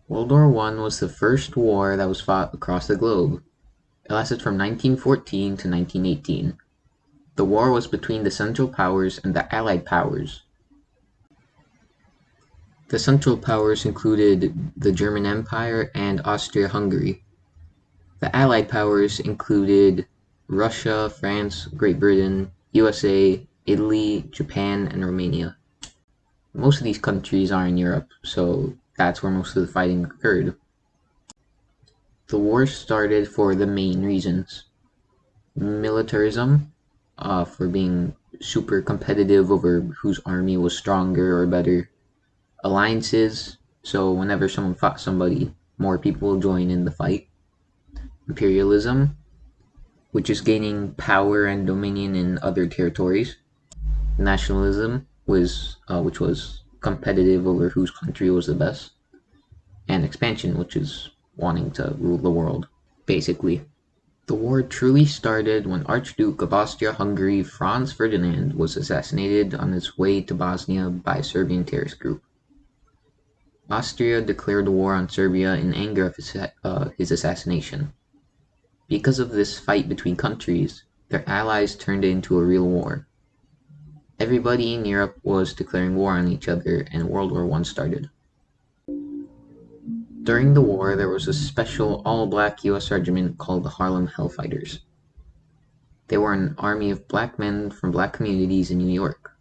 World War I was the first war that was fought across the globe. It lasted from 1914 to 1918. The war was between the Central Powers and the Allied Powers. The Central Powers included the German Empire and Austria-Hungary. The Allied Powers included Russia, France, Great Britain, USA, Italy, Japan, and Romania. Most of these countries are in Europe, so that's where most of the fighting occurred. The war started for the main reasons: militarism, for being super competitive over whose army was stronger or better; alliances, so whenever someone fought somebody, more people will join in the fight; imperialism, which is gaining power and dominion in other territories; nationalism, which was competitive over whose country was the best; and expansion, which is wanting to rule the world, basically. The war truly started when Archduke of Austria-Hungary Franz Ferdinand was assassinated on his way to Bosnia by a Serbian terrorist group. Austria declared war on Serbia in anger of his assassination. Because of this fight between countries, their allies turned it into a real war. Everybody in Europe was declaring war on each other, and World War I started. During the war, there was a special all-black US regiment called the Harlem Hellfighters. They were an army of black men from black communities in New York.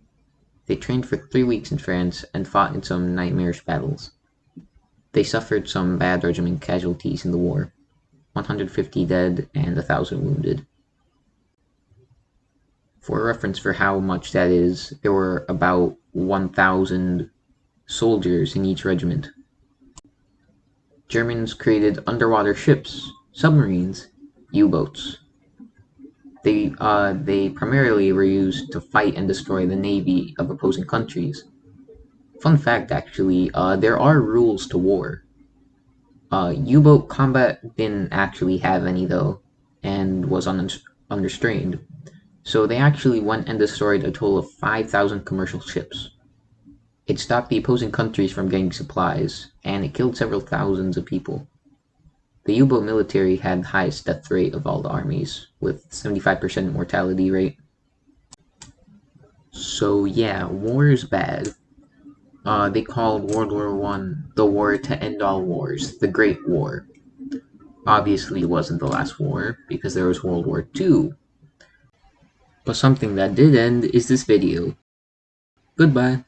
They trained for 3 weeks in France and fought in some nightmarish battles. They suffered some bad regiment casualties in the war, 150 dead and 1,000 wounded. For reference for how much that is, there were about 1,000 soldiers in each regiment. Germans created underwater ships, submarines, U-boats. They primarily were used to fight and destroy the navy of opposing countries. Fun fact, actually, there are rules to war. U-boat combat didn't actually have any, though, and was unrestrained. So they actually went and destroyed a total of 5,000 commercial ships. It stopped the opposing countries from getting supplies, and it killed several thousands of people. The U-boat military had the highest death rate of all the armies, with 75% mortality rate. So yeah, war is bad. They called World War I the war to end all wars, the Great War. Obviously it wasn't the last war, because there was World War II. But something that did end is this video. Goodbye.